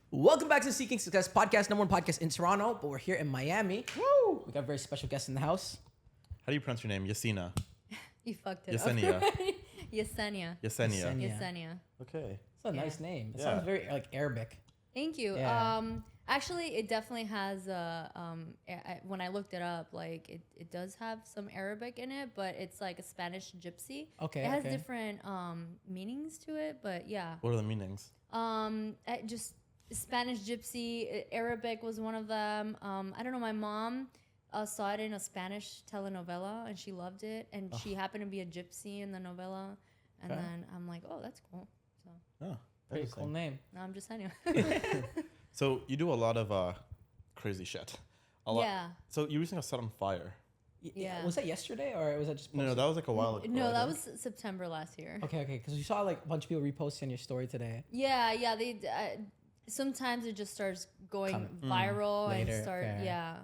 Welcome back to Seeking Success Podcast, number one podcast in Toronto, but we're here in Miami. Woo! We got a very special guest in the house. How do you pronounce your name? Yessenia. You fucked it Yessenia. up. Yessenia. Yessenia. Yessenia. Okay. It's a nice name. It Yeah. sounds very like Arabic. Thank you. Yeah. Actually, it definitely has when I looked it up, like it does have some Arabic in it, but it's like a Spanish gypsy. Okay. It has okay. different meanings to it, but yeah. What are the meanings? Just Spanish gypsy, Arabic was one of them. I don't know. My mom saw it in a Spanish telenovela, and she loved it. And she happened to be a gypsy in the novella. And Okay. then I'm like, oh, that's cool. So Oh, Pretty cool name. now I'm just anyway. So you do a lot of crazy shit. A lot. Yeah. So you recently got set on fire. Yeah. Was that yesterday or was that just No, posted? that was like a while ago. No, I that think. was September last year. Okay, because you saw like a bunch of people reposting your story today. Yeah. They sometimes it just starts going viral later, and start. fair. Yeah.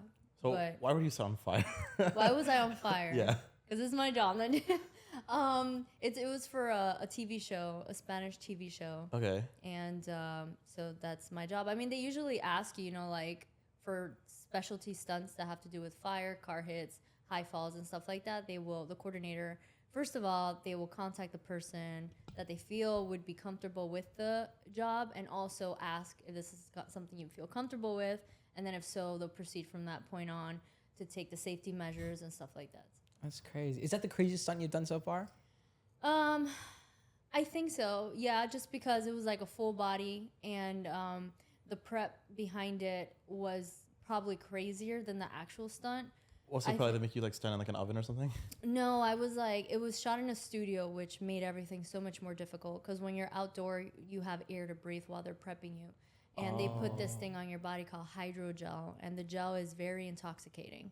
So but why were you set on fire? why was I on fire? Yeah. Because this is my job. It was for a TV show, a Spanish TV show. Okay. And so that's my job. I mean, they usually ask you, like for specialty stunts that have to do with fire, car hits, high falls, and stuff like that. The coordinator, first of all, they will contact the person that they feel would be comfortable with the job, and also ask if this is something you feel comfortable with. And then if so, they'll proceed from that point on to take the safety measures and stuff like that. That's crazy. Is that the craziest stunt you've done so far? I think so. Yeah, just because it was like a full body, and the prep behind it was probably crazier than the actual stunt. Also, probably to make you like stand in like an oven or something. No, I was like, it was shot in a studio, which made everything so much more difficult because when you're outdoor, you have air to breathe while they're prepping you. And they put this thing on your body called hydrogel, and the gel is very intoxicating,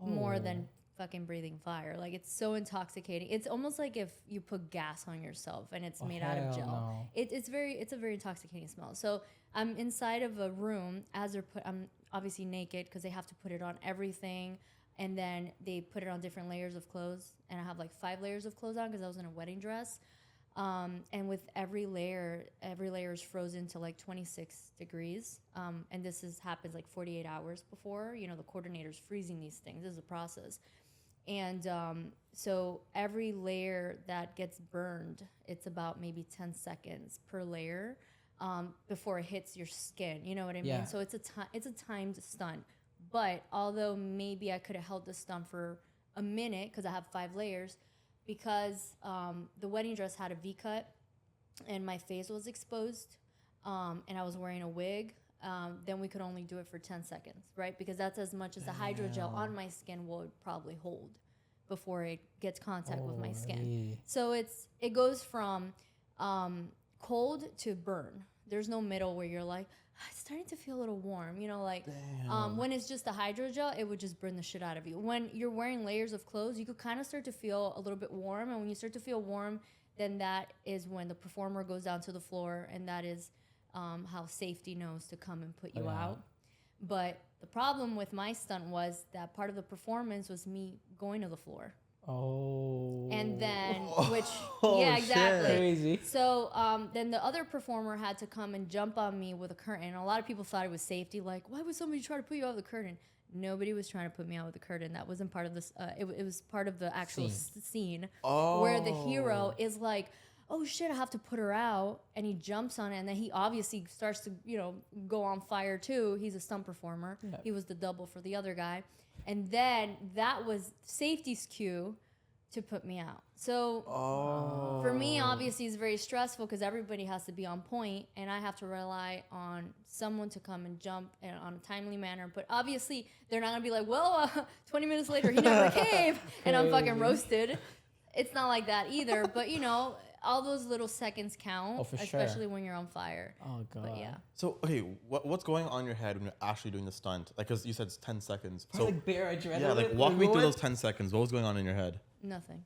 more than fucking breathing fire. Like, it's so intoxicating. It's almost like if you put gas on yourself and it's made out of gel. No. It's a very intoxicating smell. So I'm inside of a room I'm obviously naked because they have to put it on everything. And then they put it on different layers of clothes. And I have like 5 layers of clothes on because I was in a wedding dress. And with every layer is frozen to like 26 degrees. And happens like 48 hours before. The coordinator's freezing these things. This is a process. And so every layer that gets burned, it's about maybe 10 seconds per layer before it hits your skin. You know what I mean? Yeah. So it's a timed stunt. But although maybe I could have held the stunt for a minute because I have 5 layers, because the wedding dress had a V-cut and my face was exposed and I was wearing a wig, then we could only do it for 10 seconds, right? Because that's as much as the hydrogel on my skin would probably hold before it gets contact with my skin. So it goes from cold to burn. There's no middle where you're like, it's starting to feel a little warm, when it's just the hydrogel, it would just burn the shit out of you. When you're wearing layers of clothes, you could kind of start to feel a little bit warm. And when you start to feel warm, then that is when the performer goes down to the floor. And that is how safety knows to come and put you out. But the problem with my stunt was that part of the performance was me going to the floor. Oh. And then, which, Oh, yeah, shit. exactly. Crazy. So then the other performer had to come and jump on me with a curtain. And a lot of people thought it was safety. Like, why would somebody try to put you out with a curtain? Nobody was trying to put me out with a curtain. That wasn't part of this. It was part of the actual scene where the hero is like, oh shit, I have to put her out. And he jumps on it. And then he obviously starts to, go on fire too. He's a stunt performer. Yeah. He was the double for the other guy. And then that was safety's cue to put me out. So for me, obviously, it's very stressful because everybody has to be on point, and I have to rely on someone to come and jump on a timely manner. But obviously, they're not gonna be like, well, 20 minutes later, he never came, and I'm fucking roasted. It's not like that either. But all those little seconds count, especially when you're on fire. Oh god. But yeah. So okay, what's going on in your head when you're actually doing the stunt? Like, because you said it's 10 seconds. So like bare adrenaline. Yeah, like walk me through those 10 seconds. What was going on in your head? Nothing.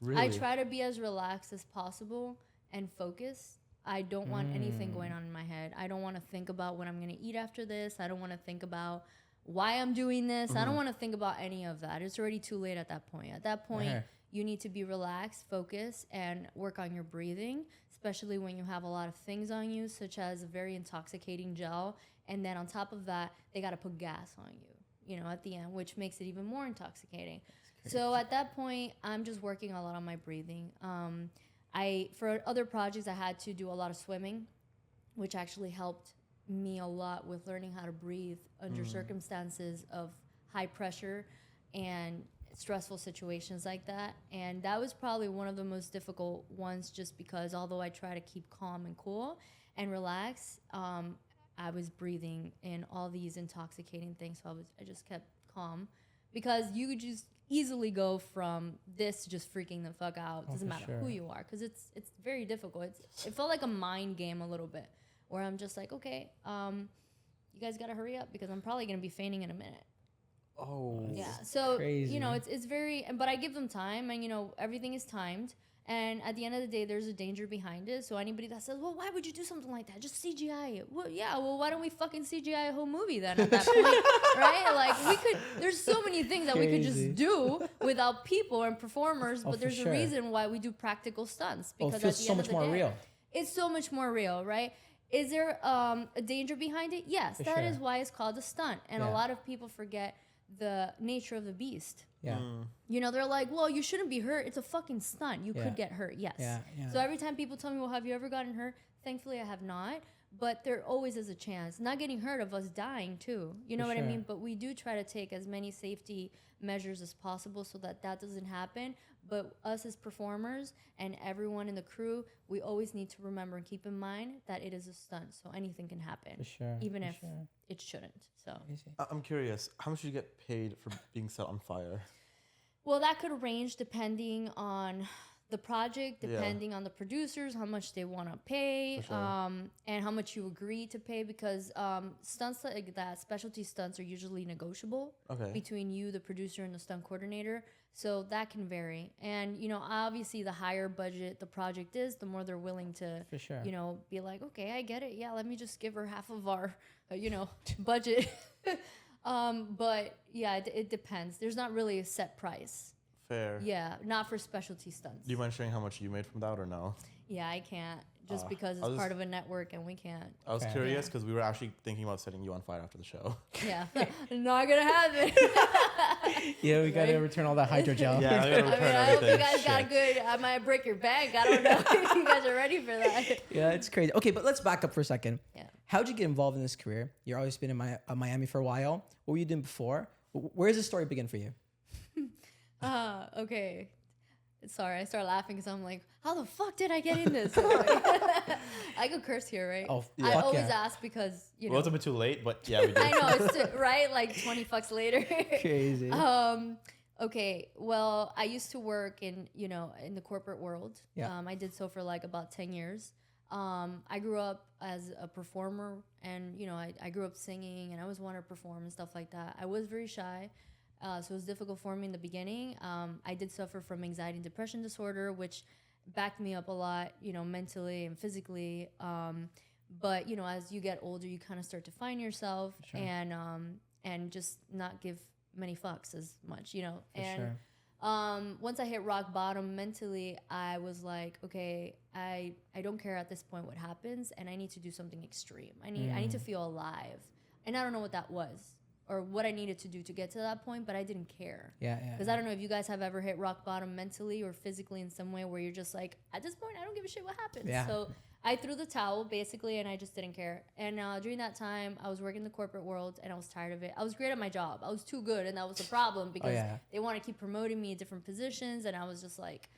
Really? I try to be as relaxed as possible and focus. I don't want anything going on in my head. I don't want to think about what I'm going to eat after this. I don't want to think about why I'm doing this. I don't want to think about any of that. It's already too late at that point. At that point, you need to be relaxed, focus, and work on your breathing, especially when you have a lot of things on you, such as a very intoxicating gel. And then on top of that, they got to put gas on you, you know, at the end, which makes it even more intoxicating. So at that point, I'm just working a lot on my breathing. For other projects, I had to do a lot of swimming, which actually helped me a lot with learning how to breathe under circumstances of high pressure and stressful situations like that. And that was probably one of the most difficult ones, just because although I try to keep calm and cool and relax, I was breathing in all these intoxicating things. So I just kept calm, because you could just easily go from this to just freaking the fuck out. Doesn't matter who you are, because it's very difficult. It felt like a mind game a little bit, where I'm just like, okay, you guys gotta hurry up, because I'm probably gonna be fainting in a minute. Oh, Yeah. So crazy. you know, it's very, but I give them time, and you know, everything is timed. And at the end of the day, there's a danger behind it. So anybody that says, well, why would you do something like that? Just CGI it. Well, yeah, well, why don't we fucking CGI a whole movie then at that point, right? Like, there's so many things that we could just do without people and performers, but there's a reason why we do practical stunts. Because it feels so much more real. It's so much more real, right? Is there a danger behind it? Yes, that is why it's called a stunt. And a lot of people forget the nature of the beast. Yeah. You know, they're like, well, you shouldn't be hurt. It's a fucking stunt. You could get hurt. Yes. Yeah. So every time people tell me, well, have you ever gotten hurt? Thankfully, I have not. But there always is a chance. Not getting hurt of us dying, too. You know what I mean? But we do try to take as many safety measures as possible so that doesn't happen. But us as performers and everyone in the crew, we always need to remember and keep in mind that it is a stunt. So anything can happen. For sure. Even if it shouldn't. So I'm curious, how much do you get paid for being set on fire? Well, that could range depending on the project, depending on the producers, how much they want to pay, and how much you agree to pay, because stunts like that, specialty stunts, are usually negotiable between you, the producer, and the stunt coordinator. So that can vary. And, you know, obviously the higher budget the project is, the more they're willing to, you know, be like, okay, I get it. Yeah, let me just give her half of our, you know, budget. But yeah, it depends. There's not really a set price. Fair. Yeah, not for specialty stunts. Do you mind sharing how much you made from that or no? Yeah, I can't, just because it's part of a network and we can't. I was curious because we were actually thinking about setting you on fire after the show. Yeah, not gonna happen. Yeah, we gotta return all that hydrogel. Yeah, I gotta return I hope you everything. guys got a good. I might break your bank. I don't know if you guys are ready for that. Yeah, it's crazy. Okay, but let's back up for a second. Yeah. How'd you get involved in this career? You've always been in Miami for a while. What were you doing before? Where does the story begin for you? Okay. Sorry, I start laughing because I'm like, how the fuck did I get in this? I could curse here, right? Oh, I always ask because, you know. Well, it's a bit too late, but yeah, we did. I know, it's right? Like 20 fucks later. Crazy. Okay, well, I used to work in, you know, in the corporate world. Yeah. I did so for like about 10 years. I grew up as a performer, and, you know, I grew up singing, and I always wanted to perform and stuff like that. I was very shy. So it was difficult for me in the beginning. I did suffer from anxiety and depression disorder, which backed me up a lot, you know, mentally and physically. But, you know, as you get older, you kind of start to find yourself and just not give many fucks as much, you know. Once I hit rock bottom mentally, I was like, okay, I don't care at this point what happens, and I need to do something extreme. I need to feel alive. And I don't know what that was, or what I needed to do to get to that point, but I didn't care. Yeah. Because I don't know if you guys have ever hit rock bottom mentally or physically in some way where you're just like, at this point, I don't give a shit what happens. Yeah. So I threw the towel, basically, and I just didn't care. And during that time, I was working in the corporate world, and I was tired of it. I was great at my job. I was too good, and that was the problem, because they want to keep promoting me in different positions, and I was just like,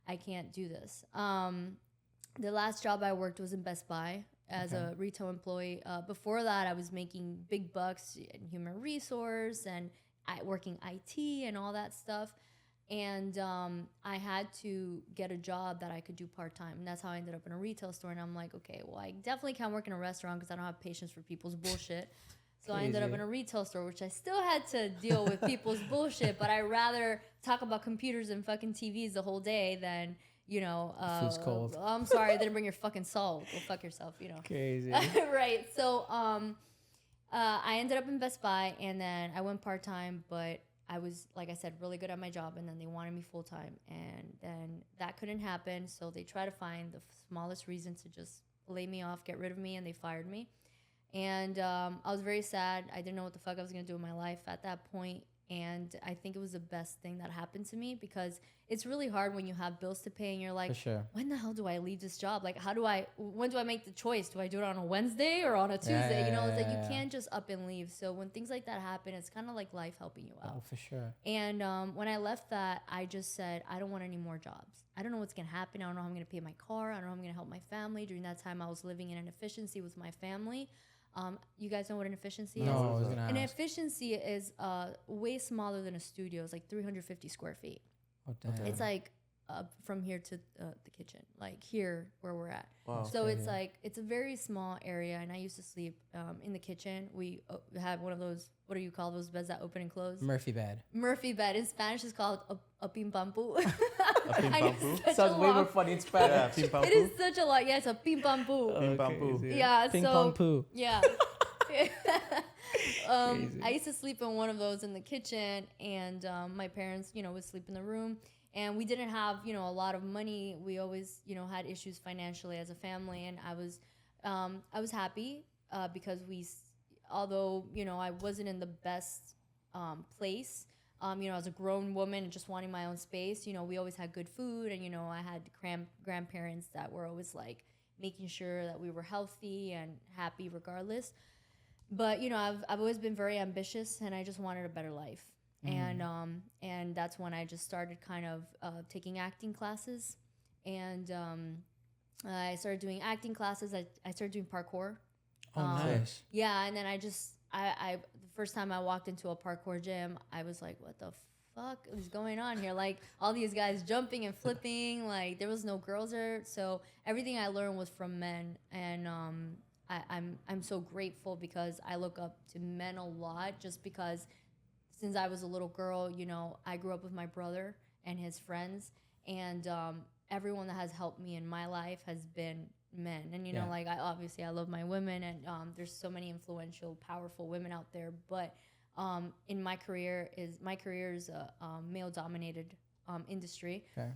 I can't do this. The last job I worked was in Best Buy as a retail employee. Before that, I was making big bucks in human resource and working IT and all that stuff. And I had to get a job that I could do part-time. And that's how I ended up in a retail store. And I'm like, okay, well, I definitely can't work in a restaurant because I don't have patience for people's bullshit. So I ended up in a retail store, which I still had to deal with people's bullshit. But I'd rather talk about computers and fucking TVs the whole day than... You know, food's cold. I'm sorry, I didn't bring your fucking salt. Go fuck yourself, you know. Crazy. Right. So, I ended up in Best Buy, and then I went part-time, but I was, like I said, really good at my job, and then they wanted me full time, and then that couldn't happen. So they tried to find the smallest reason to just lay me off, get rid of me, and they fired me. And I was very sad. I didn't know what the fuck I was gonna do in my life at that point. And I think it was the best thing that happened to me, because it's really hard when you have bills to pay and you're like, For sure. when the hell do I leave this job? Like, when do I make the choice? Do I do it on a Wednesday or on a Tuesday? It's like you can't just up and leave. So when things like that happen, it's kind of like life helping you out. Oh, for sure. And when I left that, I just said, I don't want any more jobs. I don't know what's going to happen. I don't know how I'm going to pay my car. I don't know how I'm going to help my family. During that time, I was living in an efficiency with my family. You guys know what an efficiency is? No, I was gonna An ask. efficiency is way smaller than a studio. It's like 350 square feet. Oh, damn. It's like from here to the kitchen, like here where we're at. Wow. So it's like, it's a very small area, and I used to sleep in the kitchen. We have one of those, what do you call those beds that open and close? Murphy bed. Murphy bed. In Spanish, it's called a pimpampu. pimpampu? Sounds way more funny in Spanish. Yeah, pimpampu. It is such a lot. Yeah, it's a pimpampu. Pimpampu. Yeah, Ping so pong poo. yeah. I used to sleep in one of those in the kitchen, and my parents, would sleep in the room. And we didn't have, a lot of money. We always, had issues financially as a family. And I was happy because although, I wasn't in the best place, as a grown woman and just wanting my own space, we always had good food. And, I had grandparents that were always like making sure that we were healthy and happy regardless. But, I've always been very ambitious, and I just wanted a better life. And that's when I just started kind of taking acting classes, and I started doing acting classes. I started doing parkour. Oh, nice. Yeah, and then I the first time I walked into a parkour gym, I was like, what the fuck is going on here? Like, all these guys jumping and flipping, like there was no girls there. So everything I learned was from men, and I'm so grateful, because I look up to men a lot, just because since I was a little girl, I grew up with my brother and his friends, and everyone that has helped me in my life has been men. And, like, I love my women, and there's so many influential, powerful women out there. But in my career is a male-dominated industry. Okay.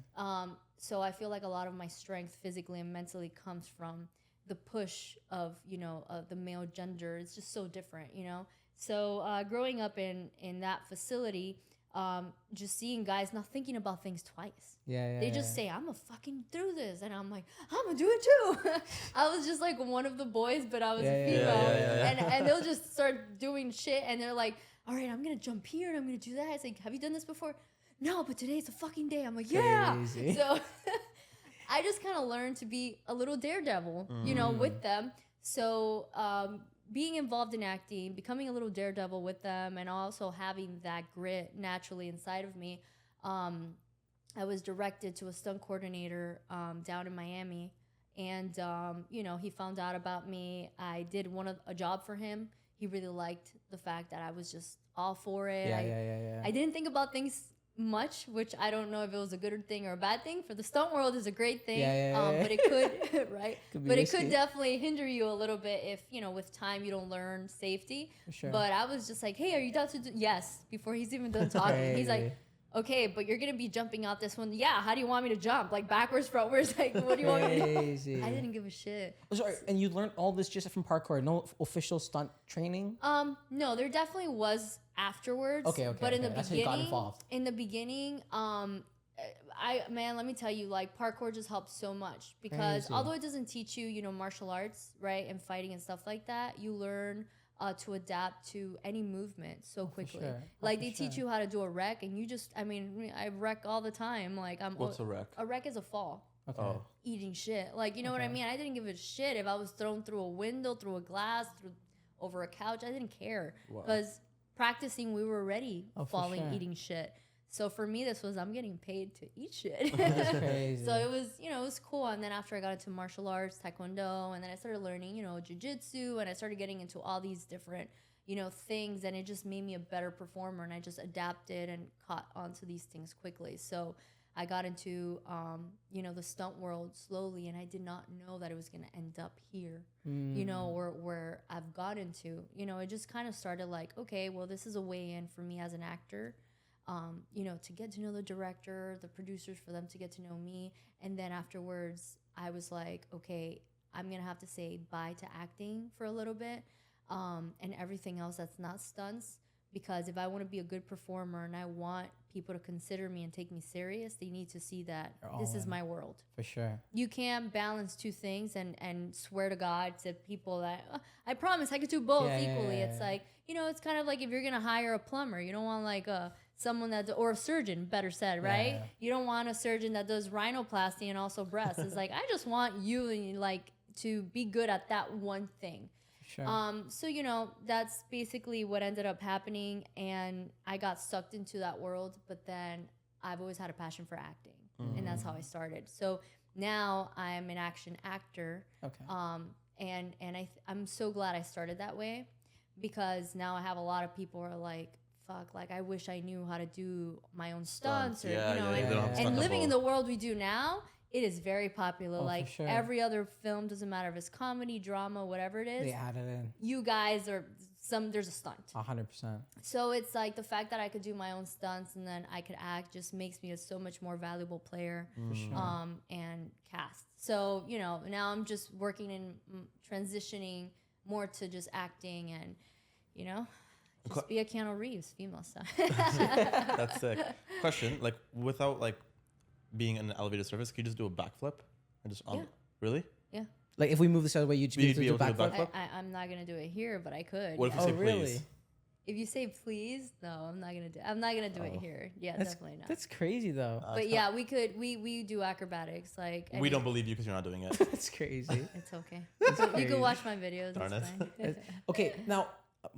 So I feel like a lot of my strength physically and mentally comes from the push of, the male gender. It's just so different, So growing up in that facility, just seeing guys not thinking about things twice. They just say, I'm gonna fucking do this. And I'm like, I'm gonna do it too. I was just like one of the boys, but I was a female. And they'll just start doing shit, and they're like, all right, I'm gonna jump here and I'm gonna do that. It's like, have you done this before? No, but today's a fucking day. I'm like, yeah. Crazy. So I just kind of learned to be a little daredevil, with them. So being involved in acting, becoming a little daredevil with them, and also having that grit naturally inside of me, I was directed to a stunt coordinator down in Miami. And, he found out about me. I did a job for him. He really liked the fact that I was just all for it. I didn't think about things much, which I don't know if it was a good thing or a bad thing. For the stunt world, is a great thing, but it could, right? But it could definitely hinder you a little bit if, with time you don't learn safety. For sure. But I was just like, hey, are you down to do? Yes, before he's even done talking. He's like, okay, but you're going to be jumping out this one. Yeah, how do you want me to jump? Like backwards, frontwards? Like, what do you want me to do? I didn't give a shit. Sorry, and you learned all this just from parkour? No official stunt training? No, there definitely was afterwards. Okay. But in the beginning, that's how you got involved. In the beginning, let me tell you, like, parkour just helped so much, because although it doesn't teach you, martial arts, right, and fighting and stuff like that, you learn to adapt to any movement so quickly. Sure. Like, they teach you how to do a rec, and you just, I wreck all the time. Like, What's a rec? A rec is a fall. Okay. Oh. Eating shit. Like, you know what I mean? I didn't give a shit if I was thrown through a window, through a glass, over a couch. I didn't care. Because practicing, we were already falling, eating shit. So for me, I'm getting paid to eat shit. That's crazy. So it was, it was cool. And then after I got into martial arts, taekwondo, and then I started learning, jiu-jitsu, and I started getting into all these different, things, and it just made me a better performer, and I just adapted and caught onto these things quickly. So I got into, the stunt world slowly, and I did not know that it was going to end up here, or where I've gotten to. It just kind of started like, okay, well, this is a way in for me as an actor. to get to know the director, the producers, for them to get to know me. And then afterwards, I was like, okay, I'm going to have to say bye to acting for a little bit, and everything else that's not stunts. Because if I want to be a good performer and I want people to consider me and take me serious, they need to see that this is my world. For sure. You can't balance two things and swear to God to people that, I promise I could do both equally. It's like, it's kind of like if you're going to hire a plumber, you don't want like someone that, or a surgeon, better said, right? Yeah. You don't want a surgeon that does rhinoplasty and also breasts. It's like, I just want you like to be good at that one thing. Sure. So, that's basically what ended up happening, and I got sucked into that world, but then I've always had a passion for acting, and that's how I started. So now I'm an action actor. Okay. And I'm so glad I started that way, because now I have a lot of people who are like, fuck, like I wish I knew how to do my own stunts, or, and living in the world we do now, it is very popular. Like every other film, doesn't matter if it's comedy, drama, whatever it is. They add it in. You guys there's a stunt. 100%. So it's like the fact that I could do my own stunts and then I could act just makes me a so much more valuable player, and cast. So, now I'm just working in transitioning more to just acting and, just be a Keanu Reeves, female star. That's sick. Question, like without like being in an elevated surface, can you just do a backflip? And just really? Yeah. Like if we move this other way, you'd be able to do a backflip? I'm not gonna do it here, but I could. What if you say please? If you say please, no, I'm not gonna do it here. Yeah, definitely not. That's crazy though. But yeah, we could. We do acrobatics. Like we don't believe you because you're not doing it. That's crazy. It's okay. You can watch my videos. Darn it's fine. Okay, now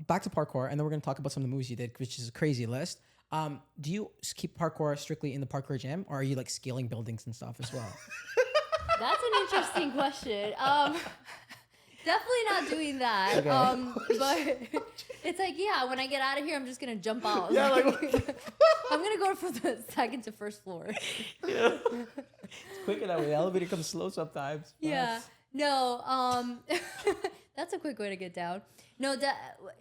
back to parkour, and then we're gonna talk about some of the movies you did, which is a crazy list. Do you keep parkour strictly in the parkour gym, or are you like scaling buildings and stuff as well? That's an interesting question. Definitely not doing that. Okay. But it's like, when I get out of here, I'm just gonna jump out. Yeah, like I'm gonna go from the second to first floor. Yeah. It's quicker that way. The elevator comes slow sometimes. Yeah. No. That's a quick way to get down. No,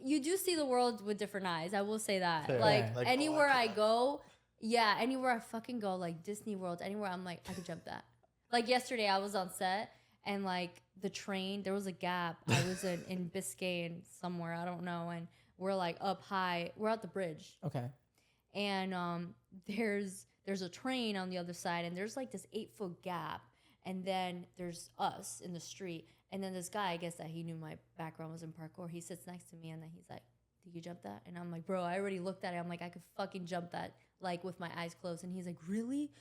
you do see the world with different eyes. I will say that. Fair. Like anywhere I go, anywhere I fucking go, like Disney World, anywhere, I'm like, I could jump that. Like yesterday, I was on set and like the train, there was a gap. I was in Biscayne somewhere, I don't know, and we're like up high. We're at the bridge. Okay. And there's a train on the other side, and there's like this 8-foot gap, and then there's us in the street. And then this guy, I guess that he knew my background was in parkour, he sits next to me and then he's like, did you jump that? And I'm like, bro, I already looked at it. I'm like, I could fucking jump that, like with my eyes closed. And he's like, really?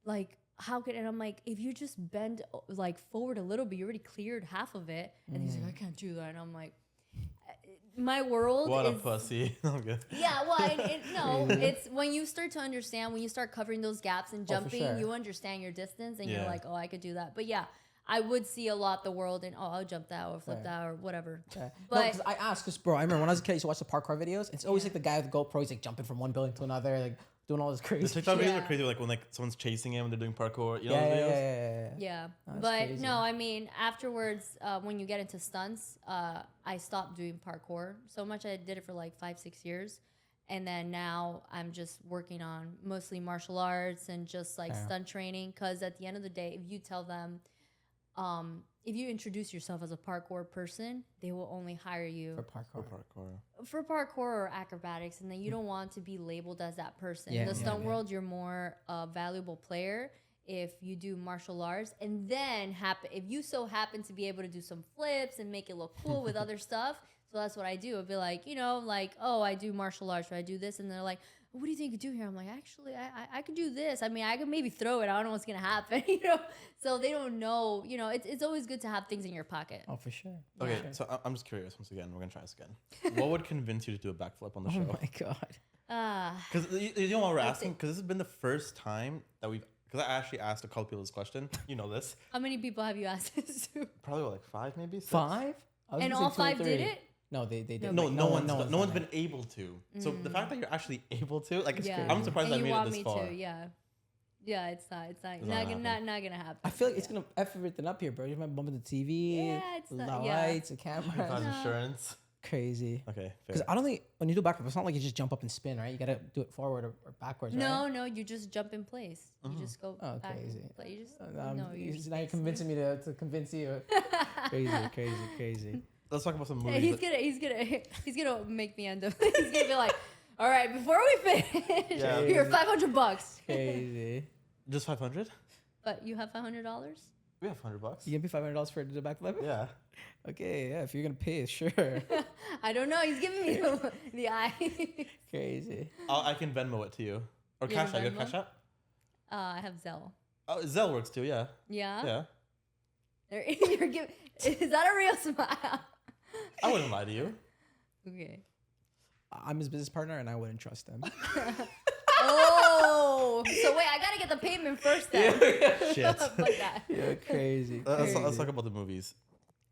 Like, how could, and I'm like, if you just bend like forward a little bit, you already cleared half of it. And he's like, I can't do that. And I'm like, my world what a pussy. Okay. Yeah, well, it's when you start to understand, when you start covering those gaps and jumping, you understand your distance and you're like, oh, I could do that. But yeah, I would see a lot the world and I'll jump that or flip that or whatever. Okay. But no, I asked because bro, I remember when I was a kid, I used to watch the parkour videos. It's always like the guy with the GoPro, he's like jumping from one building to another, like doing all this crazy. The TikTok videos are crazy, like when like someone's chasing him and they're doing parkour. You know those videos? Yeah. No, but crazy. no, I mean afterwards, when you get into stunts, I stopped doing parkour so much. I did it for like 5-6 years. And then now I'm just working on mostly martial arts and just like stunt training. Because at the end of the day, if you tell them, if you introduce yourself as a parkour person, they will only hire you for parkour or acrobatics. And then you don't want to be labeled as that person. In the stunt world, you're more a valuable player if you do martial arts. And then if you so happen to be able to do some flips and make it look cool with other stuff. So that's what I do. I'd be like, oh, I do martial arts or I do this. And they're like, what do you think you could do here? I'm like, actually, I could do this. I mean, I could maybe throw it. I don't know what's going to happen, So they don't know, it's always good to have things in your pocket. Oh, for sure. Okay, so I'm just curious once again. We're going to try this again. What would convince you to do a backflip on the show? Oh, my God. Because you know what we're asking? Because this has been the first time that because I actually asked a couple people this question. You know this. How many people have you asked this to? Probably like 5, maybe 6. 5? And all 5 did it? No, they did. No one's been able to. So the fact that you're actually able to, like, it's crazy. I'm surprised I made it this far. Yeah, it's not gonna happen. I feel like it's gonna F everything up here, bro. You might bump into the TV, it's the not, lights, the camera. Insurance. Crazy. Okay, Because fair. I don't think when you do backflip, it's not like you just jump up and spin, right? You gotta do it forward or backwards, right? No, you just jump in place. You just go Oh, back crazy. in place. You just Now you're you're spacing. convincing me to convince you. Crazy. Let's talk about some Yeah, movies. he's gonna make me end up. He's gonna be like, all right, before we finish, Yeah. you're $500. Crazy. Just 500. But you have $500. We have $100. You give me $500 for the backflip? Yeah. Okay, yeah. If you're gonna pay, sure. I don't know. He's giving me the eye. Crazy. I can Venmo it to you or You have Cash App. You have Venmo? Cash App? I have Zelle. Oh, Zelle works too. Yeah. Yeah. Yeah. You're giving. Is that a real smile? I wouldn't lie to you. Okay. I'm his business partner, and I wouldn't trust him. Oh, so wait, I gotta get the payment first then. Shit. Fuck that. Yeah, crazy. Let's talk about the movies.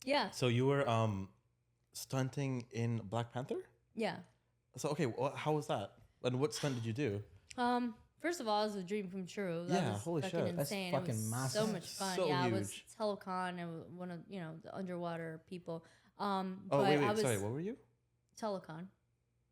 Yeah. So you were stunting in Black Panther. Yeah. So okay, how was that? And what stunt did you do? First of all, it was a dream come true. That Yeah, was holy fucking shit. That's insane. fucking it was massive. so much fun. So yeah, I was huge. Telecon and one of the underwater people. Oh But wait, I was sorry. What were you? Telecon.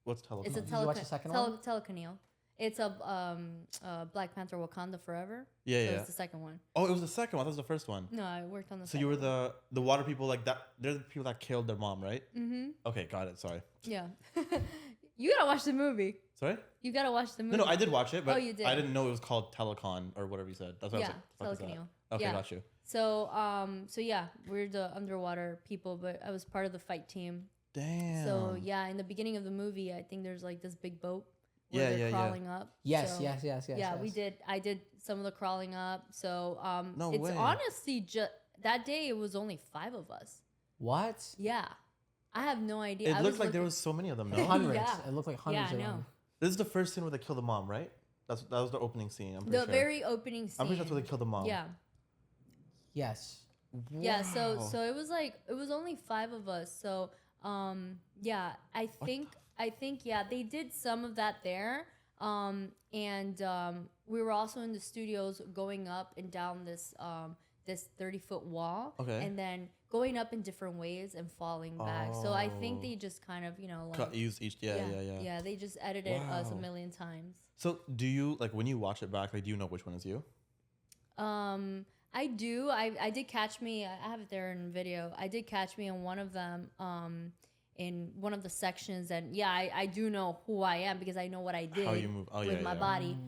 What's Telecom? It's a Did you watch the second one? Teleconil. It's a Black Panther Wakanda Forever. Yeah, So yeah. it's the second one. Oh, it was the second one. That was the first one. No, I worked on the. So you were the water people like that. They're the people that killed their mom, right? Mm-hmm. Okay, got it. Sorry. Yeah. You gotta watch the movie. Sorry. You gotta watch the movie. No, I did watch it, but Oh, you did? I didn't know it was called Telecon or whatever you said. That's what Yeah, I was like. Teleconil. Okay, Yeah. got you. So yeah, we're the underwater people, but I was part of the fight team. Damn. So yeah, in the beginning of the movie, I think there's like this big boat where Yeah, they're yeah, yeah. crawling up. Yes, So, yes. Yeah, yes. we did. I did some of the crawling up. So No it's way. honestly just that day it was only 5 of us. What? Yeah, I have no idea. It I looked like there looking- was so many of them. No. Hundreds. Yeah. It looked like hundreds Yeah, I of know. them. This is the first scene where they kill the mom, right? That was the opening scene. I'm pretty the sure. very opening scene. I'm pretty sure that's where they killed the mom. Yeah. Yes. Yeah, so Wow. so it was only 5 of us. So yeah, I think yeah, they did some of that there. And we were also in the studios going up and down this 30-foot wall. Okay. And then going up in different ways and falling back. So I think Oh. they just kind of, like Cut, use each. Yeah. Yeah, they just edited us a Wow. million times. So do you like when you watch it back? Like, do you know which one is you? I do. I did catch me. I have it there in video. I did catch me in one of them, in one of the sections, and yeah, I do know who I am because I know what I did How you move? Oh, with yeah, my yeah. body.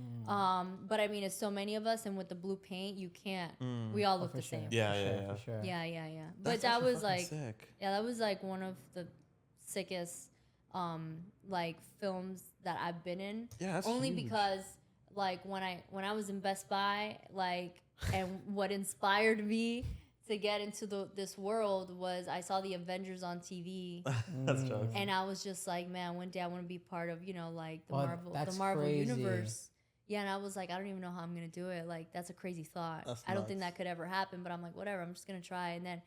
But I mean, it's so many of us, and with the blue paint, you can't. We all look For the sure. same. Yeah, for yeah, sure, yeah. For sure. Yeah. But That's that actually was fucking like, sick. yeah, that was like one of the sickest, like films that I've been in. Yeah, that's only huge. because like when I was in Best Buy, like, and what inspired me to get into this world was I saw the Avengers on TV, That's jokes. and I was just like, man, one day I want to be part of, like the Well, the that's Marvel crazy. universe. Yeah, and I was like, I don't even know how I'm gonna do it. Like, that's a crazy thought. That's I don't think nuts. that could ever happen, but I'm like, whatever, I'm just gonna try. And then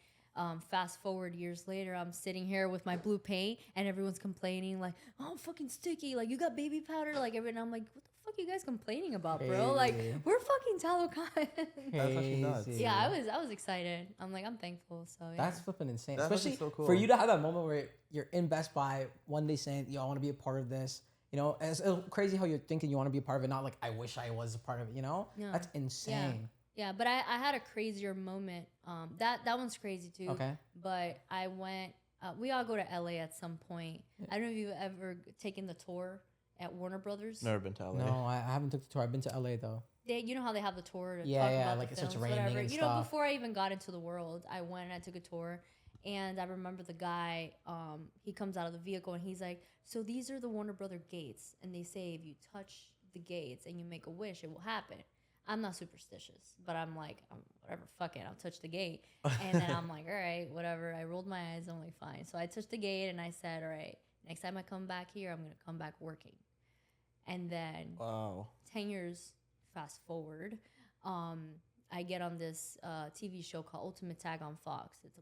fast forward years later, I'm sitting here with my blue paint, and everyone's complaining like, "Oh, I'm fucking sticky. Like, you got baby powder." Like, and I'm like, "What the fuck are you guys complaining about, bro? Like, Crazy. we're fucking Telecon." That's actually nuts. Crazy. Yeah, I was excited. I'm like, I'm thankful. So yeah. That's flipping insane. That's Especially actually so cool. for you to have that moment where you're in Best Buy one day saying, "Yo, I want to be a part of this." And it's crazy how you're thinking you want to be a part of it, not like I wish I was a part of it. Yeah. That's insane. Yeah, but I had a crazier moment. That one's crazy too. Okay. But I went. We all go to LA at some point. I don't know if you've ever taken the tour at Warner Brothers. Never been to LA. No, I haven't took the tour. I've been to LA though. You know how they have the tour to Yeah, talk yeah, about like the it starts films, raining whatever. and You know, stuff. before I even got into the world, I went and I took a tour, and I remember the guy. He comes out of the vehicle and he's like, "So these are the Warner Brother gates, and they say if you touch the gates and you make a wish, it will happen." I'm not superstitious, but I'm like, whatever, fuck it, I'll touch the gate. And then I'm like, all right, whatever. I rolled my eyes, I'm like, fine. So I touched the gate and I said, all right, next time I come back here, I'm gonna come back working. And then Wow. 10 years fast forward, I get on this TV show called Ultimate Tag on Fox. It's a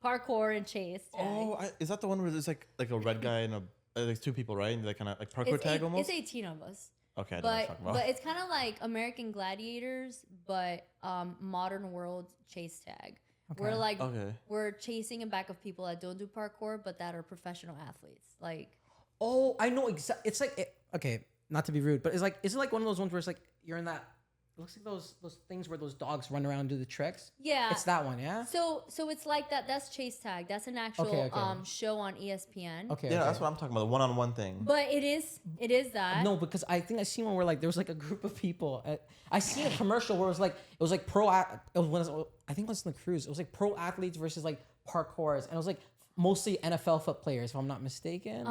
parkour and chase tag. Oh, is that the one where there's like a red guy and like two people, right? And they kind of like parkour tag almost. It's 18 of us. Okay, I don't know what you're But talking about. but it's kind of like American Gladiators, but modern world chase tag. We're like Okay. we're chasing a back of people that don't do parkour but that are professional athletes. Like Oh, I know exactly. It's like okay, not to be rude, but it's like is it like one of those ones where it's like you're in that? It looks like those things where those dogs run around and do the tricks. yeah. It's that one, yeah. So it's like that. That's Chase Tag. That's an actual Okay. show on ESPN. Okay. Yeah, okay. that's what I'm talking about. The one-on-one thing. But it is that. No, because I think I seen one where like there was like a group of people. I seen a commercial where it was like pro. It was I think it was on the cruise. It was like pro athletes versus like parkours, and it was like mostly NFL foot players, if I'm not mistaken.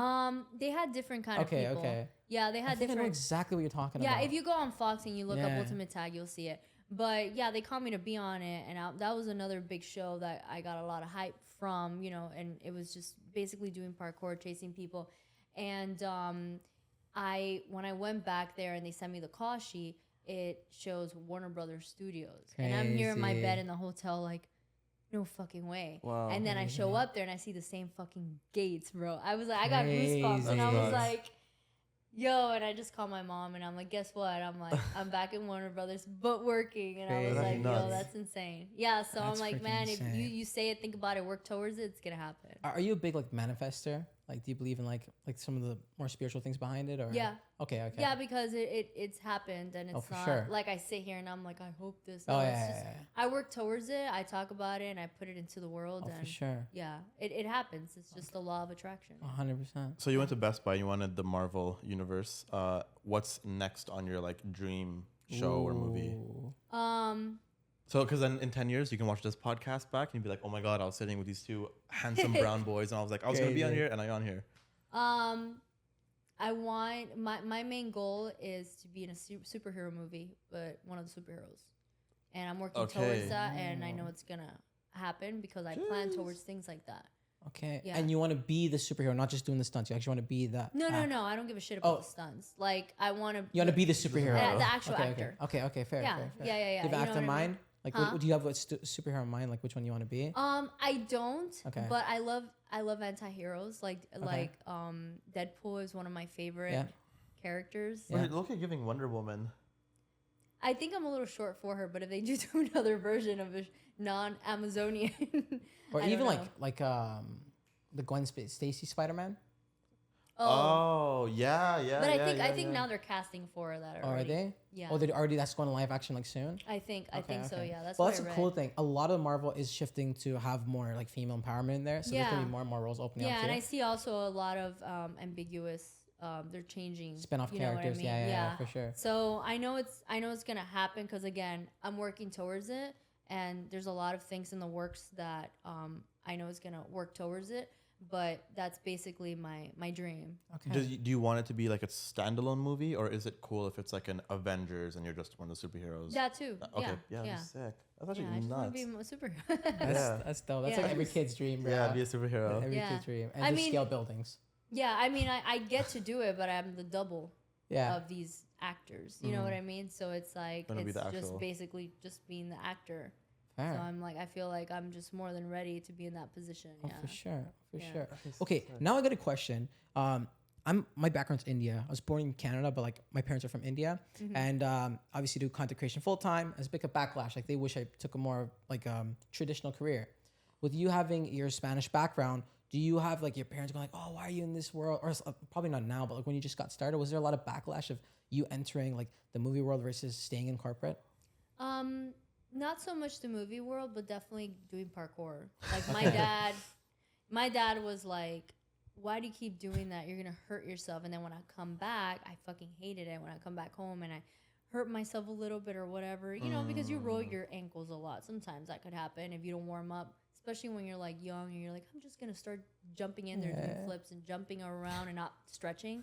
They had different kind of people. Okay. Yeah, they I had think I know different. exactly what you're talking Yeah, about. if you go on Fox and you look up Yeah. Ultimate Tag, you'll see it. But yeah, they called me to be on it, and that was another big show that I got a lot of hype from, and it was just basically doing parkour, chasing people, and when I went back there and they sent me the call sheet, it shows Warner Brothers Studios, and I'm here in my Crazy. bed in the hotel like. No fucking way. Wow. And then I show up there and I see the same fucking gates, bro. I was like, I got goosebumps. And I Crazy. was like, yo, and I just called my mom and I'm like, guess what? I'm like, I'm back in Warner Brothers, but working. And I was Crazy. like, That's yo, nuts. that's insane. Yeah, so That's I'm like, freaking man, if insane. you say it, think about it, work towards it, it's gonna happen. Are you a big like manifester? Like, do you believe in like some of the more spiritual things behind it? Or Yeah. Okay. Yeah, because it's happened and it's for not sure. like I sit here and I'm like, I hope this. Oh No, yeah, it's just, I work towards it, I talk about it, and I put it into the world. Oh, and for sure. yeah, it happens. It's just the law of attraction. 100%. So you went to Best Buy. You wanted the Marvel universe. What's next on your like dream show or movie? So, because then in 10 years, you can watch this podcast back and you'd be like, oh my God, I was sitting with these two handsome brown boys and I was like, I was going to be on Crazy. here and I'm on here. I want my main goal is to be in a superhero movie, but one of the superheroes, and I'm working Okay. towards that, and I know it's gonna happen because I plan towards things like that. Okay. Yeah. And you want to be the superhero, not just doing the stunts. You actually want to be that. No, I don't give a shit about the stunts. Like I want to. You want to be the superhero. The actual okay, actor. Okay. Fair. Yeah, fair. yeah. Do you have You an know actor what I in mean? mind? Like, Huh? what do you have a superhero in mind? Like, which one you want to be? I don't. Okay. But I love anti-heroes. Like Deadpool is one of my favorite characters. Yeah. Look at giving Wonder Woman. I think I'm a little short for her, but if they do another version of a non-Amazonian, Or I even don't know. like the Gwen Stacy Spider-Man. Oh, yeah. But I think now they're casting for that Oh, already. are they? Yeah. Oh, they already. That's going to live action like soon. I think so. Yeah, that's Well, what that's I a read. cool thing. A lot of Marvel is shifting to have more like female empowerment in there, so there's gonna Yeah. be more and more roles opening Yeah, up and too. I see also a lot of ambiguous. They're changing Spin-off you know what I characters. mean? Yeah, for sure. So I know it's gonna happen because again, I'm working towards it, and there's a lot of things in the works that I know is gonna work towards it. But that's basically my dream. Okay. Do you want it to be like a standalone movie or is it cool if it's like an Avengers and you're just one of the superheroes? That too. Okay. Yeah. That's sick. That's actually I just want nuts. to be a superhero. That's dope. That's Yeah. like every kid's dream, bro. Yeah, be a superhero. Every Yeah. kid's dream. And I just mean- scale buildings. Yeah, I mean, I get to do it, but I'm the double Yeah. of these actors. You know what I mean? So it's like Gonna be it's the just actual- basically just being the actor. Fair. So I'm like, I feel like I'm just more than ready to be in that position. Oh, Yeah. for sure. Yeah. Sure. Okay, now I got a question. My background's India. I was born in Canada, but like my parents are from India, and obviously do content creation full time. As a big backlash, like they wish I took a more like traditional career. With you having your Spanish background, do you have like your parents going like, "Oh, why are you in this world?" Or probably not now, but like when you just got started, was there a lot of backlash of you entering like the movie world versus staying in corporate? Not so much the movie world, but definitely doing parkour. Like my dad was like, why do you keep doing that? You're gonna hurt yourself. And then when I come back, I fucking hated it. When I come back home and I hurt myself a little bit or whatever, because you roll your ankles a lot. Sometimes that could happen if you don't warm up, especially when you're like young and you're like, I'm just gonna start jumping in there, doing flips and jumping around and not stretching.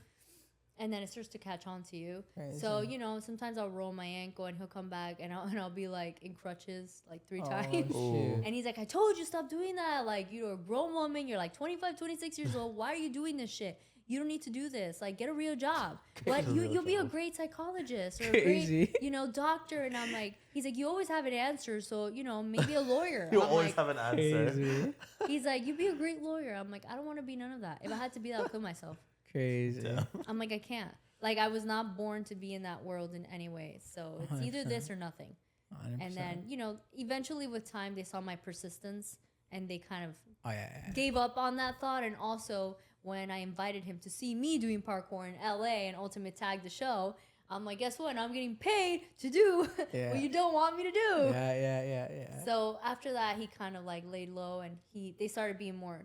And then it starts to catch on to you. Crazy. So, sometimes I'll roll my ankle and he'll come back and I'll be like in crutches like 3 times. Shoot. And he's like, I told you, stop doing that. Like, you're a grown woman. You're like 25, 26 years old. Why are you doing this shit? You don't need to do this. Like, get a real job. But you'll be a great psychologist or a Crazy. great, doctor. And I'm like, he's like, you always have an answer. So, maybe a lawyer. You I'm always like, have an answer. Crazy. he's like, you'd be a great lawyer. I'm like, I don't want to be none of that. If I had to be that, I'll kill myself. Crazy. I'm like, I can't. Like, I was not born to be in that world in any way. So it's either this or nothing. 100%. And then, you know, eventually with time, they saw my persistence and they kind of yeah. gave up on that thought. And also, when I invited him to see me doing parkour in LA and Ultimate Tag the show, I'm like, guess what? I'm getting paid to do what you don't want me to do. Yeah. So after that, he kind of like laid low, and he started being more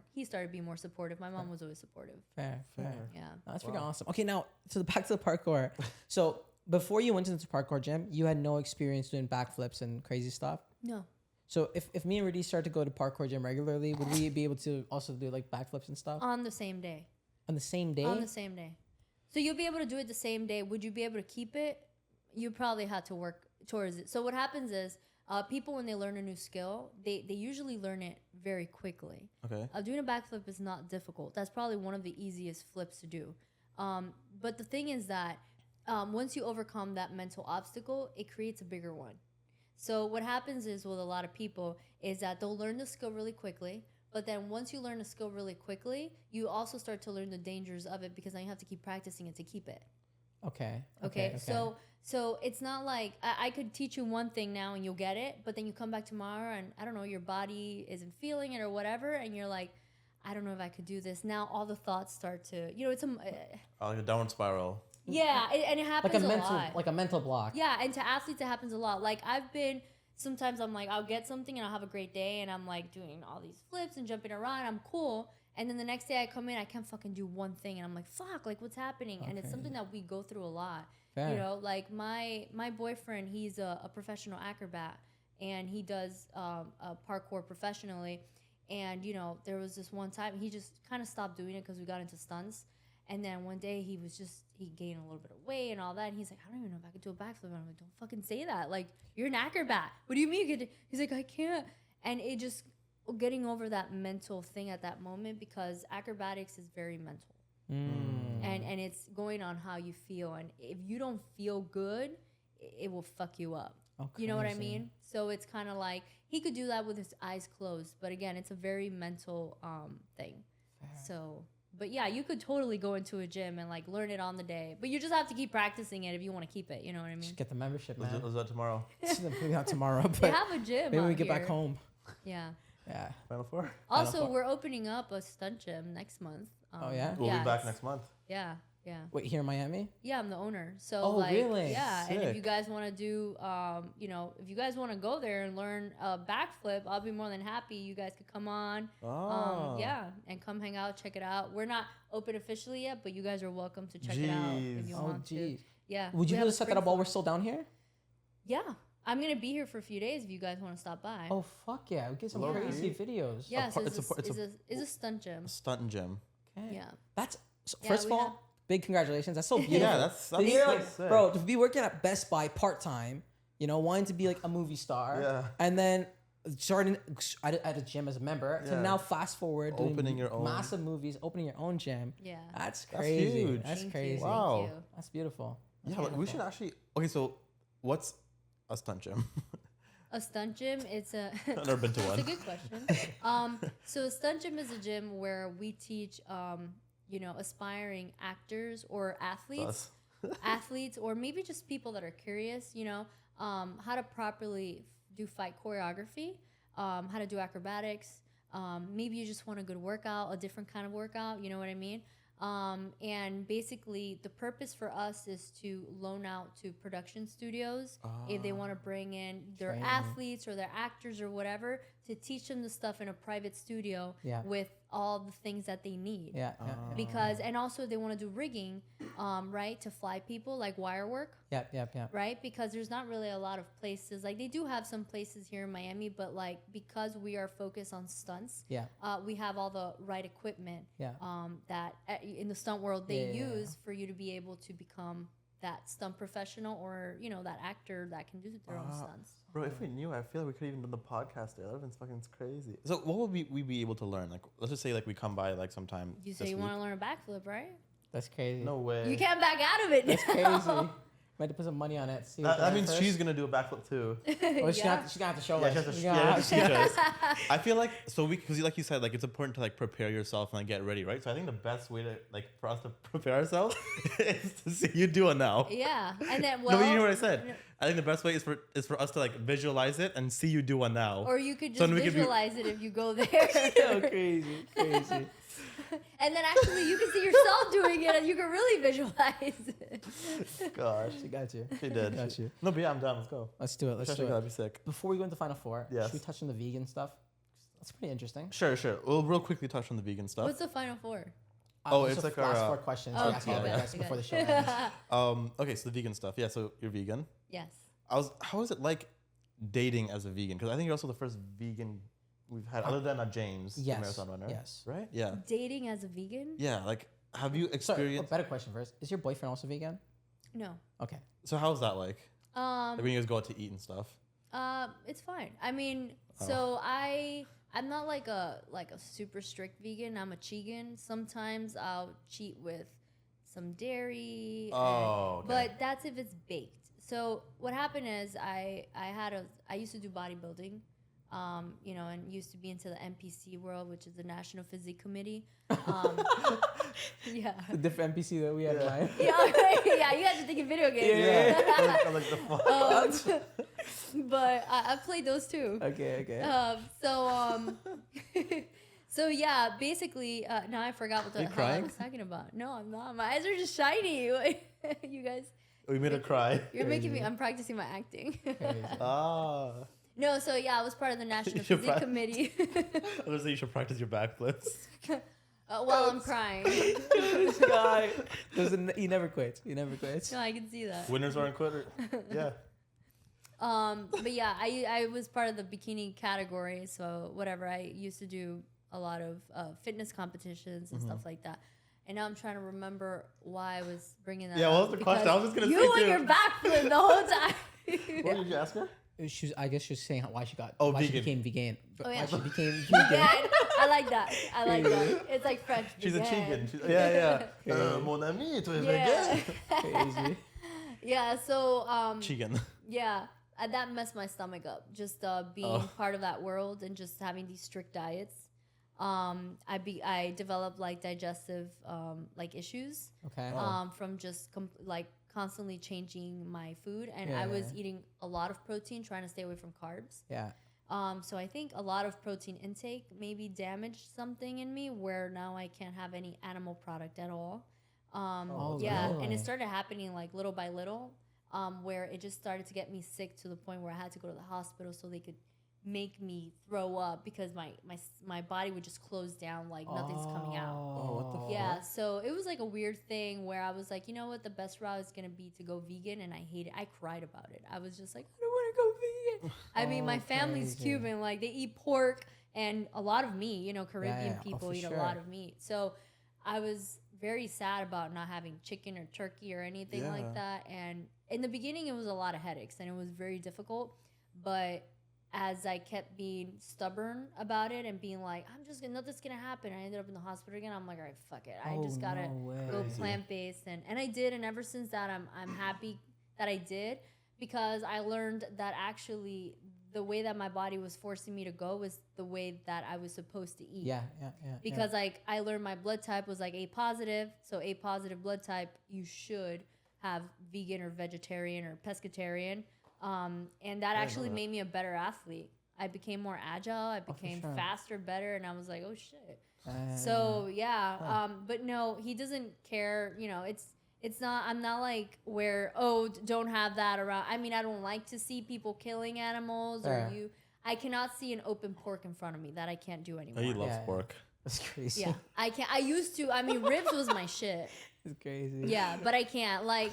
supportive. My mom was always supportive. Fair. Yeah. That's freaking awesome. Okay, now so back to the parkour. So before you went into the parkour gym, you had no experience doing backflips and crazy stuff? No. So if me and Radies start to go to parkour gym regularly, would we be able to also do like backflips and stuff? On the same day. On the same day? On the same day. So you'll be able to do it the same day. Would you be able to keep it? You probably had to work towards it. So what happens is people, when they learn a new skill, they usually learn it very quickly. Okay. Doing a backflip is not difficult. That's probably one of the easiest flips to do. But the thing is that once you overcome that mental obstacle, it creates a bigger one. So what happens is with a lot of people is that they'll learn the skill really quickly. But then once you learn a skill really quickly, you also start to learn the dangers of it, because now you have to keep practicing it to keep it. Okay. So it's not like I could teach you one thing now and you'll get it, but then you come back tomorrow and I don't know, your body isn't feeling it or whatever, and you're like, I don't know if I could do this. Now all the thoughts start to, you know, it's Like a downward spiral. Yeah, and it happens like a mental block. Yeah, and to athletes it happens a lot. Like sometimes I'm like, I'll get something and I'll have a great day and I'm like doing all these flips and jumping around. I'm cool. And then the next day I come in, I can't fucking do one thing. And I'm like, fuck, like what's happening? Okay. And it's something that we go through a lot. Fair. You know, like my boyfriend, he's a professional acrobat and he does parkour professionally. And, you know, there was this one time he just kind of stopped doing it because we got into stunts. And then one day he gained a little bit of weight and all that. And he's like, I don't even know if I could do a backflip. And I'm like, don't fucking say that. Like, you're an acrobat. What do you mean you could? He's like, I can't. And it just getting over that mental thing at that moment, because acrobatics is very mental. And it's going on how you feel. And if you don't feel good, it will fuck you up. Okay, you know what I mean? So it's kind of like he could do that with his eyes closed. But again, it's a very mental thing. Fair. So... But yeah, you could totally go into a gym and like learn it on the day. But you just have to keep practicing it if you want to keep it. You know what I mean? Just get the membership, man. Let's do that tomorrow. Maybe not tomorrow, but we have a gym. Maybe we get back home. Yeah. Yeah. Final four. Also, we're opening up a stunt gym next month. Oh yeah. We'll be back next month. Yeah. Yeah. Wait, here in Miami? Yeah, I'm the owner. So really? Yeah. Sick. And if you guys want to do, you know, if you guys want to go there and learn a backflip, I'll be more than happy. You guys could come on. Yeah, and come hang out, check it out. We're not open officially yet, but you guys are welcome to check it out if you want to. Yeah. Would you be able to set that up while we're still down here? Yeah. I'm going to be here for a few days if you guys want to stop by. Oh, fuck yeah. We get some crazy videos. Yeah, so it's a stunt gym. A stunt gym. Okay. Yeah. That's, first of all, big congratulations. That's so beautiful. Yeah, that's like, bro, to be working at Best Buy part-time, you know, wanting to be like a movie star, and then starting at a gym as a member, to now fast forward, opening your own massive movies, opening your own gym. Yeah. That's crazy. That's huge. That's crazy. Wow. Thank you. That's beautiful. Yeah, like, we should actually... Okay, so what's a stunt gym? A stunt gym, it's a... I've never been to one. It's a good question. So a stunt gym is a gym where we teach... you know, aspiring actors or athletes, or maybe just people that are curious, you know, how to properly do fight choreography, how to do acrobatics. Maybe you just want a good workout, a different kind of workout, you know what I mean? And basically the purpose for us is to loan out to production studios if they want to bring in their athletes or their actors or whatever, to teach them the stuff in a private studio with all the things that they need. Because, and also they want to do rigging, right, to fly people, like wire work. Right? Because there's not really a lot of places. Like they do have some places here in Miami, but like because we are focused on stunts, we have all the right equipment that in the stunt world they use for you to be able to become that stunt professional, or you know, that actor that can do their own stunts. Bro, if we knew, I feel like we could have even done the podcast there. That would have been fucking crazy. So what would we be able to learn? Like, let's just say like we come by like sometime. You say you want to learn a backflip, right? That's crazy. No way. You can't back out of it. That's crazy. Might have to put some money on it. See That means she's gonna do a backflip too. Or she's gonna have to show Yeah, us. she has to teach us. I feel like because like you said, like it's important to like prepare yourself and like get ready, right? So I think the best way to like for us to prepare ourselves is to see you do it now. Yeah, and then No, but you know what I said. I think the best way is for us to like visualize it and see you do one now. Or you could just visualize it if you go there. So crazy. And then actually you can see yourself doing it and you can really visualize it. Gosh, She got you. she did. Got you. No, but yeah, I'm down. Let's go. Let's do it. Let's do it. That'd be sick. Before we go into Final Four, Yes. should we touch on the vegan stuff? That's pretty interesting. Sure. We'll real quickly touch on the vegan stuff. What's the Final Four? It's like last our 4 questions. Oh, we ask all the okay. guests before the show ends. Okay, so the vegan stuff. Yeah, so you're vegan. Yes. How is it like dating as a vegan? Because I think you're also the first vegan we've had, other than James, the Yes. marathon runner. Yes. Right? Yeah. Dating as a vegan? Yeah. Like, have you Sorry, a experienced? better question first. Is your boyfriend also vegan? No. Okay. So how's that like? Um, Like when you guys go out to eat and stuff. It's fine. I mean, Oh. so I'm not like a super strict vegan. I'm a chegan. Sometimes I'll cheat with some dairy. Oh, okay. But that's if it's baked. So what happened is I used to do bodybuilding, and used to be into the NPC world, which is the National Physique Committee. Yeah. The different NPC that we have in mind. Yeah, you guys are thinking video games. Yeah. I like the fuck. But I played those too. Okay. So yeah, basically, now I forgot what the You hell I crying? was talking about. No, I'm not. My eyes are just shiny. You guys, We made her cry. you're making me. I'm practicing my acting. Crazy. Ah. No, so yeah, I was part of the National You should Physique prac- Committee. I was say you should practice your backflips. While I'm crying. This guy he never quits. No, I can see that. Winners aren't quitters. Yeah. But yeah, I was part of the bikini category, so whatever. I used to do a lot of fitness competitions and stuff like that. And now I'm trying to remember why I was bringing that up. Yeah, what was the question? I was just gonna say you too. and your backflip the whole time. What did you ask her? I guess she was saying why she vegan. became vegan. Oh, yeah. Why she became Vegan. vegan. I like that. It's like French. She's a vegan. chicken. Yeah. Mon ami, tu es Yeah. vegan. Crazy. Yeah. So Chicken. yeah, that messed my stomach up. Just being part of that world and just having these strict diets. I developed like digestive like issues. Okay. From just constantly changing my food, and Yeah. I was eating a lot of protein, trying to stay away from carbs. Yeah. So I think a lot of protein intake maybe damaged something in me where now I can't have any animal product at all. Yeah, and really? it started happening like little by little, where it just started to get me sick to the point where I had to go to the hospital so they could make me throw up because my body would just close down like nothing's coming out. Oh, what the fuck? Yeah, so it was like a weird thing where I was like, you know what, the best route is gonna be to go vegan, and I hate it. I cried about it. I was just like, I don't want to go vegan. I mean, my family's crazy. Cuban, like they eat pork and a lot of meat. Caribbean yeah. Oh, people for eat sure. a lot of meat. So I was very sad about not having chicken or turkey or anything Yeah. like that. And in the beginning, it was a lot of headaches and it was very difficult. But as I kept being stubborn about it and being like, nothing's gonna happen. I ended up in the hospital again. I'm like, all right, fuck it. I just gotta go plant-based. And I did. And ever since that, I'm happy that I did, because I learned that actually the way that my body was forcing me to go was the way that I was supposed to eat. Yeah. Because like I learned my blood type was like A positive. So A positive blood type, you should have vegan or vegetarian or pescatarian. And that actually made me a better athlete. I became more agile. I became faster, better. And I was like, oh shit. So yeah. But no, he doesn't care. It's not, I'm not like where, don't have that around. I mean, I don't like to see people killing animals I cannot see an open pork in front of me. That I can't do anymore. He loves pork. That's crazy. Yeah, I can't. I used to. I mean, ribs was my shit. It's crazy. Yeah, but I can't. Like,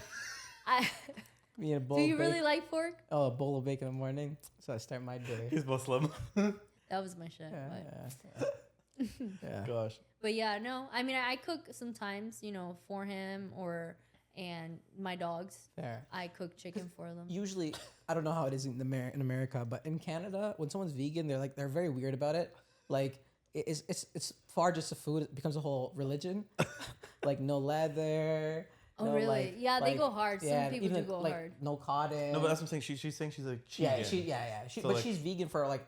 Me and a bowl do of you really bacon. like pork? Oh, a bowl of bacon in the morning. So I start my day. He's Muslim. That was my shit. Yeah. Gosh. But yeah, no. I mean, I cook sometimes, for him and my dogs. Fair. I cook chicken for them. Usually, I don't know how it is in America, but in Canada, when someone's vegan, they're very weird about it. Like it's far just a food. It becomes a whole religion. Like no leather. Oh, No, really? like- Yeah, they like- go hard. Some yeah, people even do go like hard. no cotton. No, but that's what I'm saying. She's saying she's like yeah, vegan. She, So, but like, she's vegan for like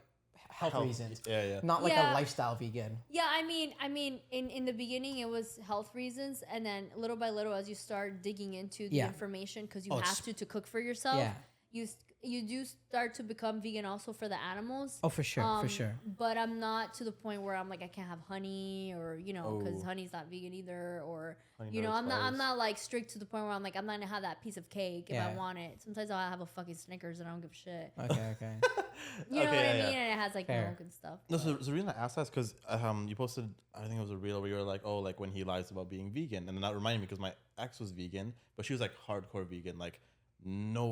health reasons. Yeah. Not like Yeah. a lifestyle vegan. Yeah, I mean, in the beginning it was health reasons, and then little by little, as you start digging into the Yeah. information, because you Oh, have to cook for yourself. Yeah. You do start to become vegan also for the animals. Oh, for sure, for sure. But I'm not to the point where I'm like I can't have honey, or because honey's not vegan either, or Honey I'm never not expires. like strict to the point where I'm like I'm not gonna have that piece of cake if I Yeah. want it. Sometimes I'll have a fucking Snickers and I don't give a shit. Okay. You know what I yeah, mean? yeah. And it has like Fair. milk and stuff. No, so the reason I asked that is because you posted, I think it was a reel where you were like, oh, like when he lies about being vegan. And then that reminded me because my ex was vegan, but she was like hardcore vegan, like no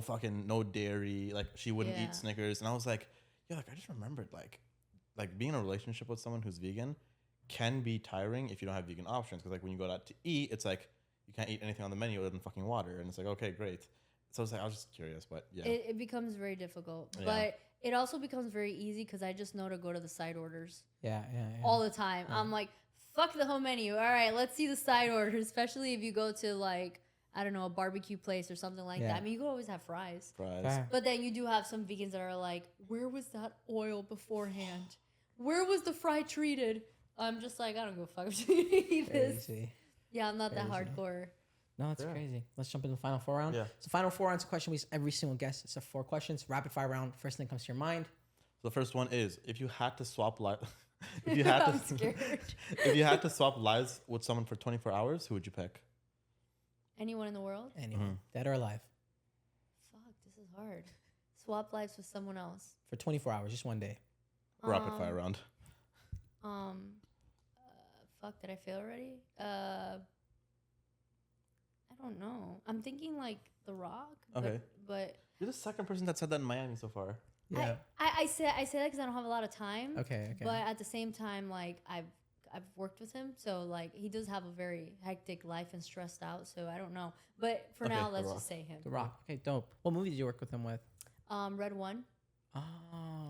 dairy, like she wouldn't Yeah. eat Snickers. And I was like, yeah, like I just remembered like being in a relationship with someone who's vegan can be tiring if you don't have vegan options. Because like when you go out to eat, it's like you can't eat anything on the menu other than fucking water. And it's like, okay, great. So I was just curious, but yeah. It becomes very difficult, Yeah. but it also becomes very easy because I just know to go to the side orders Yeah. all the time. I'm like, fuck the whole menu. All right, let's see the side orders, especially if you go to like, I don't know, a barbecue place or something like that. I mean, you could always have fries. Fries. But then you do have some vegans that are like, where was that oil beforehand? Where was the fry treated? I'm just like, I don't give a fuck if you eat this. Crazy. Yeah, I'm not that Crazy. hardcore. No, it's crazy. Let's jump into the final 4 round. Yeah. So final 4 rounds, a question we ask every single guest. It's a 4 questions, rapid fire round. First thing comes to your mind. So the first one is if you had to swap lives, if you had I'm to, scared. if you had to swap lives with someone for 24 hours, who would you pick? Anyone in the world? Anyone, dead or alive, Fuck, this is hard. Swap lives with someone else. for 24 hours, just one day. Rapid fire round. Fuck, did I fail already? I don't know. I'm thinking like The Rock. Okay. But You're the second person that said that in Miami so far. Yeah. I say that because I don't have a lot of time. Okay. But at the same time, like I've worked with him, so like he does have a very hectic life and stressed out. So I don't know. But for Okay, now, The let's Rock. just say him. The Rock. Okay, dope. What movie did you work with him with? Red One. Oh.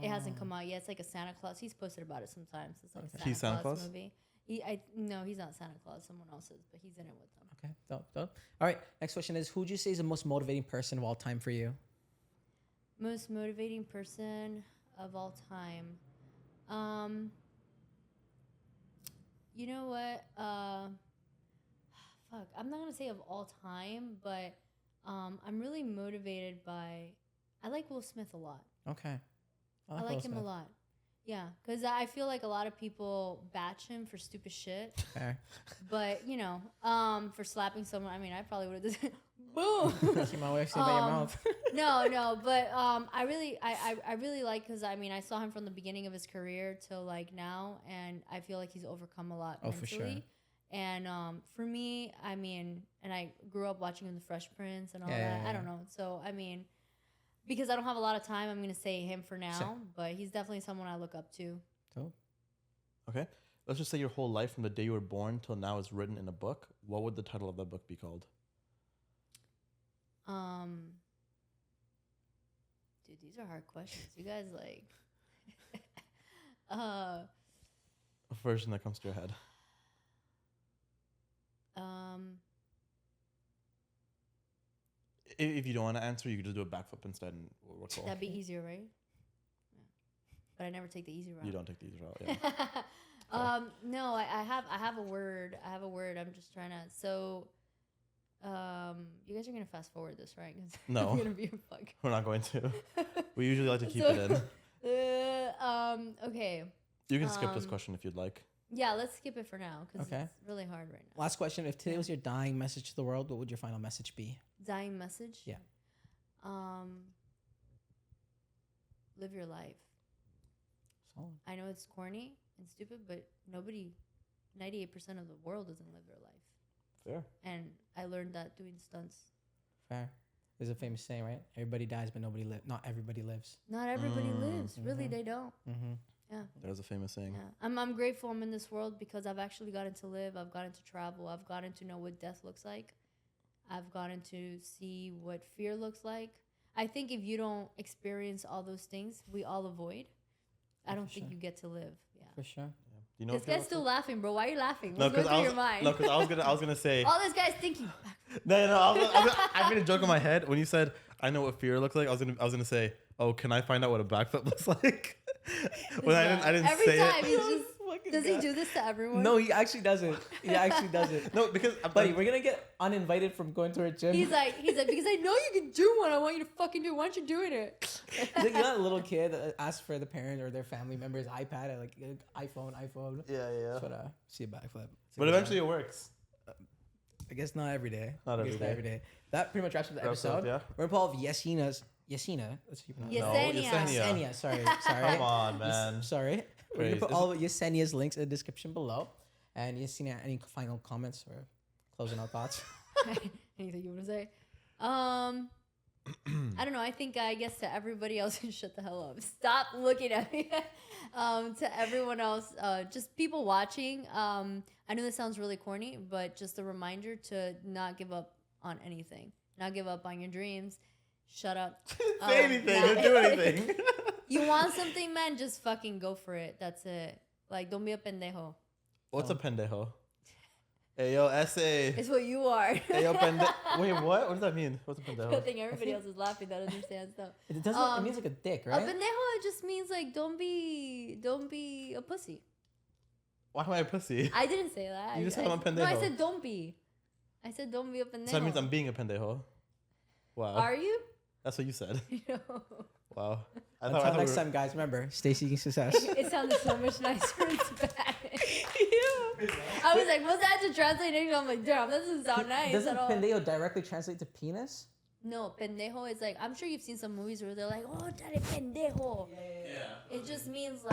It hasn't come out yet. It's like a Santa Claus. He's posted about it sometimes. It's like a Santa, He's Santa Claus, Claus? movie. No, he's not Santa Claus. Someone else is, but he's in it with them. Okay, dope. All right, next question is, who would you say is the most motivating person of all time for you? Most motivating person of all time. You know what? Fuck. I'm not gonna say of all time, but I'm really motivated by. I like Will Smith a lot. Okay. I like him a lot. Yeah, because I feel like a lot of people batch him for stupid shit. Fair. But for slapping someone, I mean, I probably would have just boom. Keep my way by your mouth. No, but I really like, because I mean I saw him from the beginning of his career till like now, and I feel like he's overcome a lot mentally. For sure. And for me, I mean, and I grew up watching him, The Fresh Prince and all that. Yeah. I don't know. So I mean, because I don't have a lot of time, I'm gonna say him for now. Sure. But he's definitely someone I look up to. Dope. Okay. Let's just say your whole life from the day you were born till now is written in a book. What would the title of that book be called? Dude, these are hard questions. You guys like A version that comes to your head. If you don't want to answer, you could just do a backflip instead and we'll call. That'd be easier, right? Yeah. But I never take the easy route. You don't take the easy route, yeah. No, I have a word. I'm just trying to. So, you guys are gonna fast forward this, right? 'Cause No. it's gonna be a fuck. We're not going to. We usually like to keep it in. Okay. You can skip this question if you'd like. Yeah, let's skip it for now because Okay. it's really hard right now. Last question. If today was your dying message to the world, what would your final message be? Dying message. Yeah. Live your life. Solid. I know it's corny and stupid, but 98% of the world doesn't live their life. Fair. And I learned that doing stunts. Fair. There's a famous saying, right? Everybody dies, but nobody lives. Not everybody lives. Not everybody lives. Really, they don't. Mm-hmm. Yeah. There's a famous saying. Yeah. I'm grateful I'm in this world because I've actually gotten to live. I've gotten to travel. I've gotten to know what death looks like. I've gotten to see what fear looks like. I think if you don't experience all those things, we all avoid. I don't think sure. you get to live. Yeah. For sure. You know This what fear guy's looks still like? laughing, bro. Why are you laughing? No, What's going because through your mind? I was gonna say. All this guy's thinking. I made a joke in my head when you said I know what fear looks like. I was gonna say, oh, can I find out what a backflip looks like? When I didn't Every say time it. he's just. Does he do this to everyone? No, he actually doesn't. He actually doesn't. No, because Buddy, we're gonna get uninvited from going to our gym. He's like, because I know you can do one. I want you to fucking do it. Why aren't you doing it? He's like, you know that little kid that asks for the parent or their family member's iPad, like iPhone. yeah. But see a backflip. But eventually it works. I guess not every day. Not every day. That pretty much wraps up the Wraps up, episode. yeah. We're gonna pull off Yessenia. Let's keep it Yessenia. Yessenia. Sorry. Come on, man. Sorry. We're Crazy. gonna put all of Yessenia's links in the description below. And Yessenia, any final comments or closing out thoughts? Anything you want to say? I don't know. I guess to everybody else, shut the hell up. Stop looking at me. To everyone else, just people watching. I know this sounds really corny, but just a reminder to not give up on anything. Not give up on your dreams. Shut up. Say anything. Don't do anything. You want something, man? Just fucking go for it. That's it. Like, don't be a pendejo. What's a pendejo? Hey, yo, essay. It's what you are. Hey, yo, pendejo. Wait, what? What does that mean? What's a pendejo? I think everybody else is laughing that understands though. It doesn't. It means like a dick, right? A pendejo just means like don't be a pussy. Why am I a pussy? I didn't say that. You just said I'm a pendejo. No, I said don't be. I said don't be a pendejo. So that means I'm being a pendejo. Wow. Are you? That's what you said. No. Wow. Until next time, guys. Remember, stay seeking success. It sounded so much nicer in Spanish. I was like, what's that to translate in English? I'm like, damn, that doesn't sound nice Doesn't at all. pendejo directly translate to penis? No, pendejo is like, I'm sure you've seen some movies where they're like, oh, dale pendejo. Yeah. It just means like.